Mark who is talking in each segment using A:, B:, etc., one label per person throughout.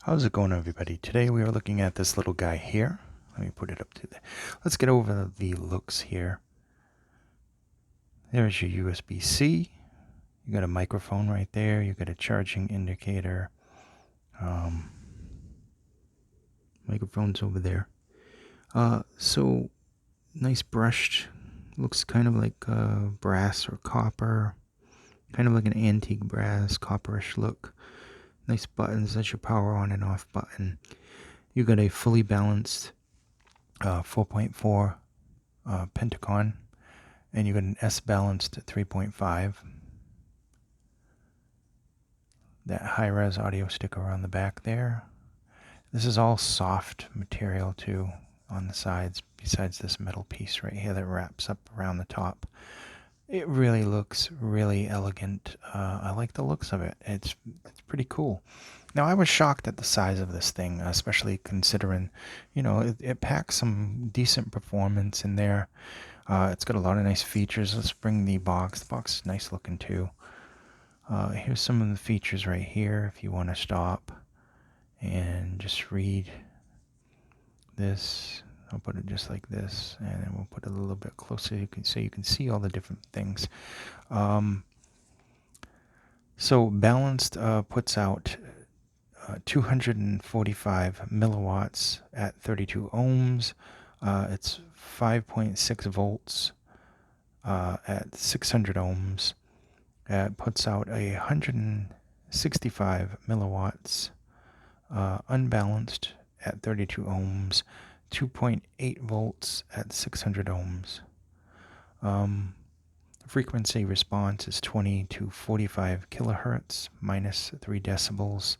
A: How's it going, everybody? Today we are looking at this little guy here. Let me put it up to the... Let's get over the looks here. There's your USB-C. You got a microphone right there. You got a charging indicator. Microphone's over there. So nice brushed. Looks kind of like brass or copper. Kind of like an antique brass, copperish look. Nice buttons. That's your power on and off button. You got a fully balanced 4.4 Pentagon, and you got an S balanced 3.5. That high-res audio sticker on the back there. This is all soft material too on the sides, besides this metal piece right here that wraps up around the top. It really looks really elegant. I like the looks of it. It's pretty cool. Now, I was shocked at the size of this thing, especially considering, it packs some decent performance in there. It's got a lot of nice features. Let's bring the box. The box is nice looking too. Here's some of the features right here if you want to stop and just read this. I'll put it just like this, and then we'll put it a little bit closer so you can see all the different things. So balanced puts out 245 milliwatts at 32 ohms. It's 5.6 volts at 600 ohms. It puts out 165 milliwatts unbalanced at 32 ohms, 2.8 volts at 600 ohms. Frequency response is 20 to 45 kilohertz, minus 3 decibels.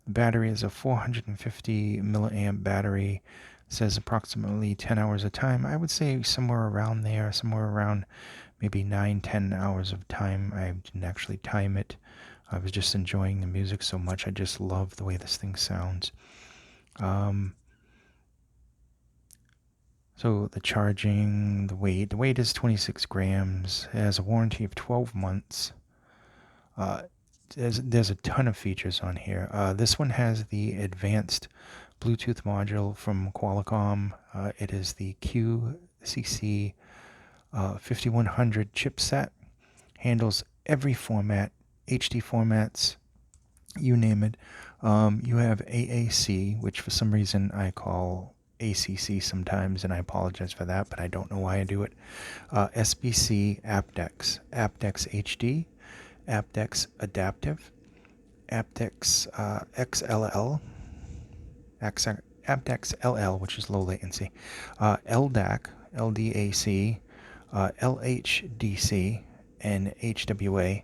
A: The battery is a 450 milliamp battery. It says approximately 10 hours of time. I would say somewhere around there, somewhere around maybe 9-10 hours of time. I didn't actually time it. I was just enjoying the music so much. I just love the way this thing sounds. So the charging, the weight is 26 grams. It has a warranty of 12 months. There's a ton of features on here. This one has the advanced Bluetooth module from Qualcomm. It is the QCC 5100 chipset. Handles every format, HD formats, you name it. You have AAC, which for some reason I call ACC sometimes, and I apologize for that, but I don't know why I do it. SBC aptX, aptX HD, aptX Adaptive, aptX XLL, aptX LL, which is low latency, LDAC, LDAC, LHDC, and HWA.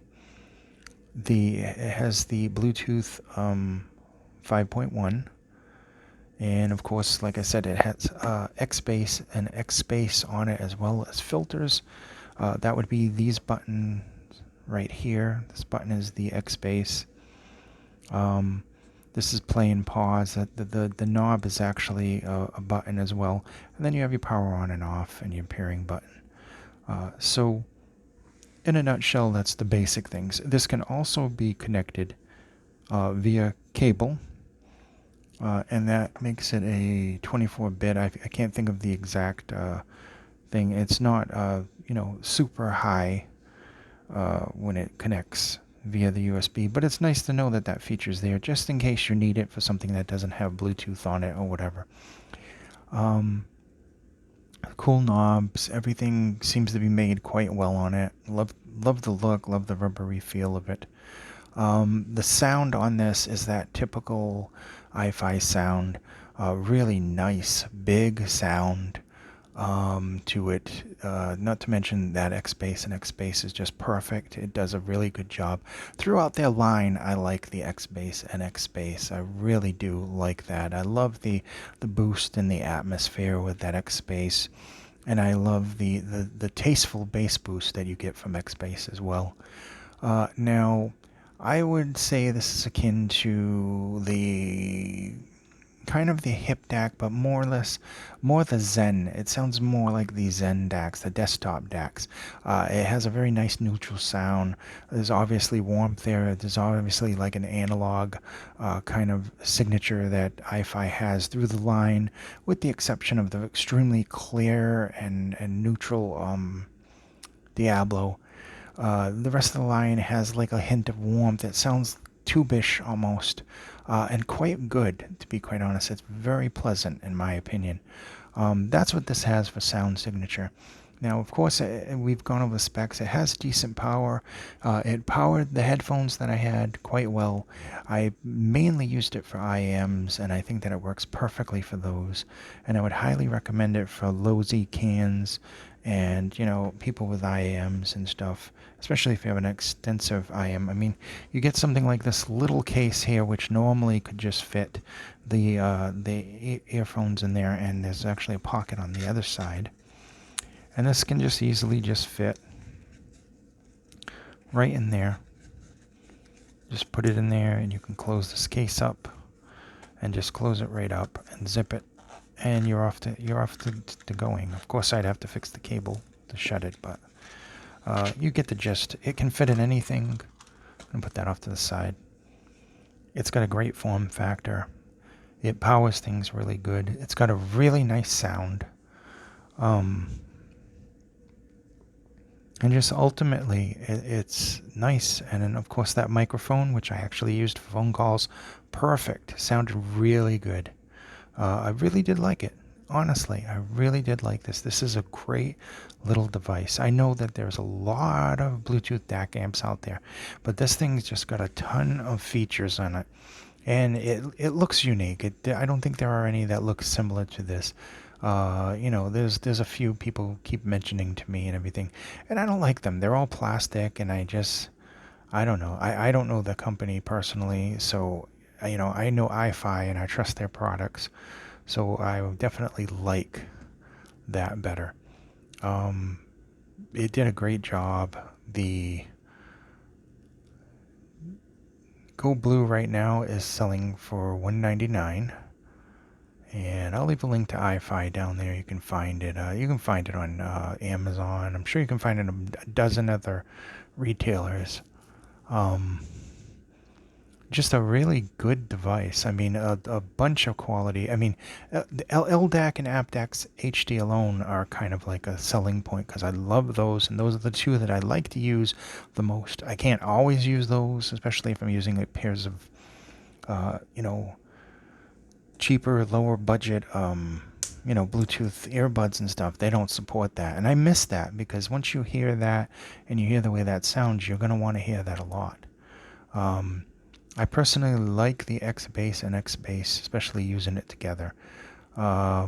A: It has the Bluetooth 5.1. And of course, like I said, it has X-Bass and X-Space on it, as well as filters. That would be these buttons right here. This button is the X-Bass. This is play and pause. The knob is actually a button as well. And then you have your power on and off and your pairing button. So in a nutshell, that's the basic things. This can also be connected via cable. And that makes it a 24-bit. I can't think of the exact thing. It's not, super high when it connects via the USB, but it's nice to know that feature's there, just in case you need it for something that doesn't have Bluetooth on it or whatever. Cool knobs. Everything seems to be made quite well on it. Love the look. Love the rubbery feel of it. The sound on this is that typical hi-fi sound, really nice, big sound to it. Not to mention that X-Bass, and X-Bass is just perfect. It does a really good job. Throughout their line, I like the X-Bass and X-Bass. I really do like that. I love the boost in the atmosphere with that X-Bass, and I love the tasteful bass boost that you get from X-Bass as well. Now, I would say this is akin to the kind of the hip DAC, but more or less more the Zen. It sounds more like the Zen DACs, the desktop DACs. It has a very nice neutral sound. There's obviously warmth there. There's obviously like an analog kind of signature that iFi has through the line, with the exception of the extremely clear and neutral Diablo. The rest of the line has like a hint of warmth. It sounds tubish almost, and quite good, to be quite honest. It's very pleasant, in my opinion. That's what this has for sound signature. Now, of course, we've gone over the specs. It has decent power. It powered the headphones that I had quite well. I mainly used it for IMs, and I think that it works perfectly for those. And I would highly recommend it for low Z cans and, people with IAMs and stuff, especially if you have an extensive IM. I mean, you get something like this little case here, which normally could just fit the earphones in there, and there's actually a pocket on the other side. And this can just easily just fit right in there. Just put it in there, and you can close this case up and just close it right up and zip it, and you're off to going. Of course, I'd have to fix the cable to shut it, but you get the gist. It can fit in anything. I'm gonna put that off to the side. It's got a great form factor. It powers things really good. It's got a really nice sound. And just ultimately, it's nice. And then, of course, that microphone, which I actually used for phone calls, perfect. Sounded really good. I really did like it. Honestly, I really did like this. This is a great little device. I know that there's a lot of Bluetooth DAC amps out there, but this thing's just got a ton of features on it. And it looks unique. I don't think there are any that look similar to this. There's a few people keep mentioning to me and everything, and I don't like them. They're all plastic, and I don't know. I don't know the company personally, so I know iFi and I trust their products, so I would definitely like that better. It did a great job. The Go Blue right now is selling for $199, and I'll leave a link to iFi down there. You can find it. You can find it on Amazon. I'm sure you can find it in a dozen other retailers. Just a really good device. I mean, a bunch of quality. I mean, the LDAC and aptX HD alone are kind of like a selling point because I love those, and those are the two that I like to use the most. I can't always use those, especially if I'm using like pairs of, cheaper, lower budget, Bluetooth earbuds and stuff. They don't support that, and I miss that because once you hear that and you hear the way that sounds, you're gonna want to hear that a lot. I personally like the X Bass and X Bass, especially using it together. I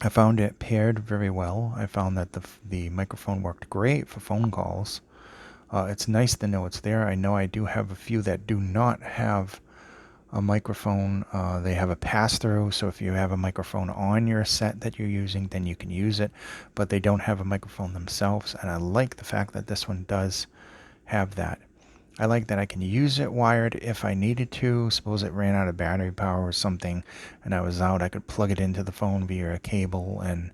A: found it paired very well. I found that the microphone worked great for phone calls. It's nice to know it's there. I know I do have a few that do not have a microphone. They have a pass-through, so if you have a microphone on your set that you're using, then you can use it, but they don't have a microphone themselves, and I like the fact that this one does have that. I like that I can use it wired if I needed to. Suppose it ran out of battery power or something and I was out, I could plug it into the phone via a cable and,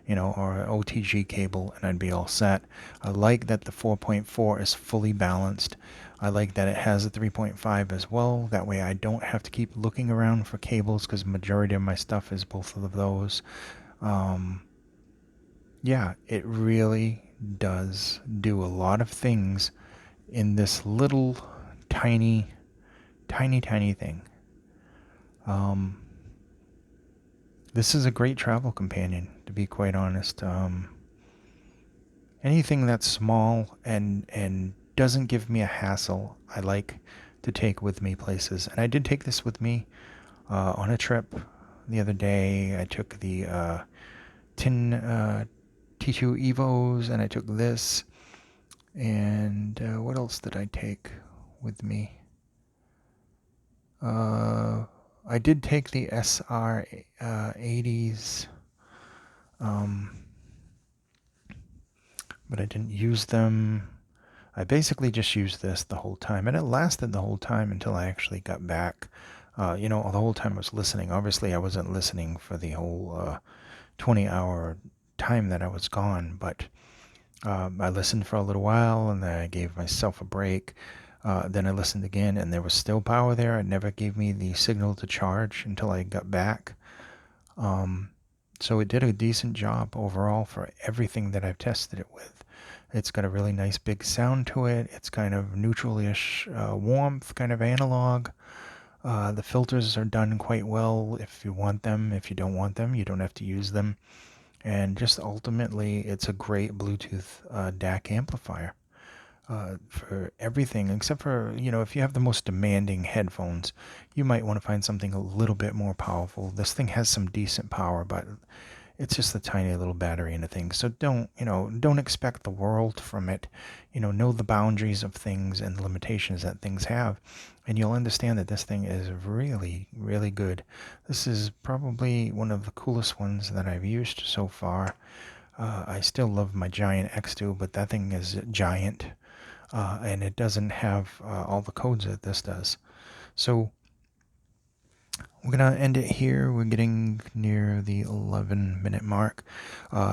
A: or an OTG cable, and I'd be all set. I like that the 4.4 is fully balanced. I like that it has a 3.5 as well. That way I don't have to keep looking around for cables because the majority of my stuff is both of those. Yeah, it really does do a lot of things in this little tiny thing. This is a great travel companion, to be quite honest. Anything that's small and doesn't give me a hassle, I like to take with me places. And I did take this with me on a trip the other day. I took the T2 Evos, and I took this. And what else did I take with me? I did take the SR 80s, but I didn't use them. I basically just used this the whole time, and it lasted the whole time until I actually got back. The whole time I was listening. Obviously, I wasn't listening for the whole 20-hour time that I was gone, but I listened for a little while and then I gave myself a break. Then I listened again and there was still power there. It never gave me the signal to charge until I got back. Um, so it did a decent job overall for everything that I've tested it with. It's got a really nice big sound to it. It's kind of neutral-ish warmth, kind of analog. The filters are done quite well if you want them. If you don't want them, you don't have to use them. And just ultimately, it's a great Bluetooth DAC amplifier for everything, except for, if you have the most demanding headphones, you might want to find something a little bit more powerful. This thing has some decent power, but it's just a tiny little battery in a thing. So don't expect the world from it. Know the boundaries of things and the limitations that things have, and you'll understand that this thing is really, really good. This is probably one of the coolest ones that I've used so far. I still love my Giant X2, but that thing is giant, and it doesn't have all the codes that this does. So we're going to end it here. We're getting near the 11-minute mark.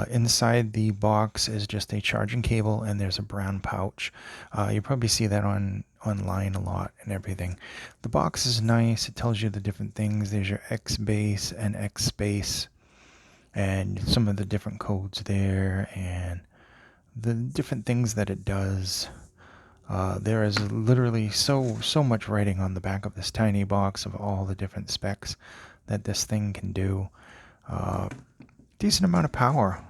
A: Inside the box is just a charging cable, and there's a brown pouch. You probably see that online a lot and everything. The box is nice. It tells you the different things. There's your X base and X space, and some of the different codes there, and the different things that it does. There is literally so much writing on the back of this tiny box of all the different specs that this thing can do. Decent amount of power,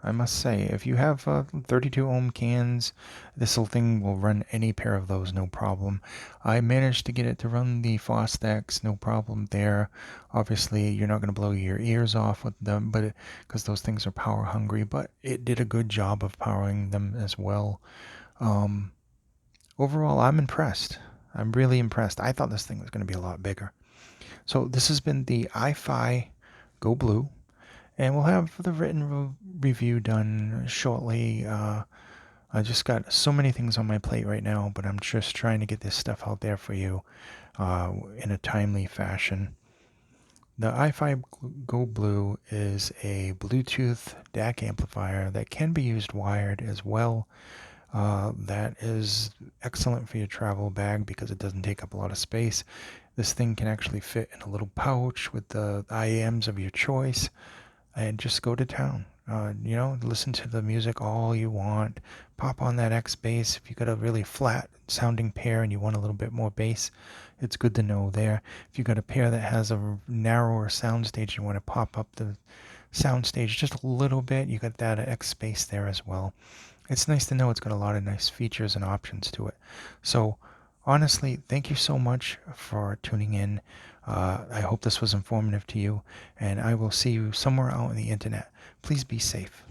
A: I must say. If you have 32 ohm cans, this little thing will run any pair of those, no problem. I managed to get it to run the Fostex, no problem there. Obviously, you're not going to blow your ears off with them, but because those things are power hungry, but it did a good job of powering them as well. Overall, I'm impressed. I'm really impressed. I thought this thing was going to be a lot bigger. So this has been the iFi Go Blue, and we'll have the written review done shortly. I just got so many things on my plate right now, but I'm just trying to get this stuff out there for you in a timely fashion. The iFi Go Blue is a Bluetooth DAC amplifier that can be used wired as well. That is excellent for your travel bag because it doesn't take up a lot of space. This thing can actually fit in a little pouch with the IEMs of your choice and just go to town. Listen to the music all you want. Pop on that X bass. If you got a really flat sounding pair and you want a little bit more bass, it's good to know there. If you got a pair that has a narrower soundstage, you want to pop up the soundstage just a little bit, you got that X bass there as well. It's nice to know it's got a lot of nice features and options to it. So honestly, thank you so much for tuning in. I hope this was informative to you, and I will see you somewhere out on the internet. Please be safe.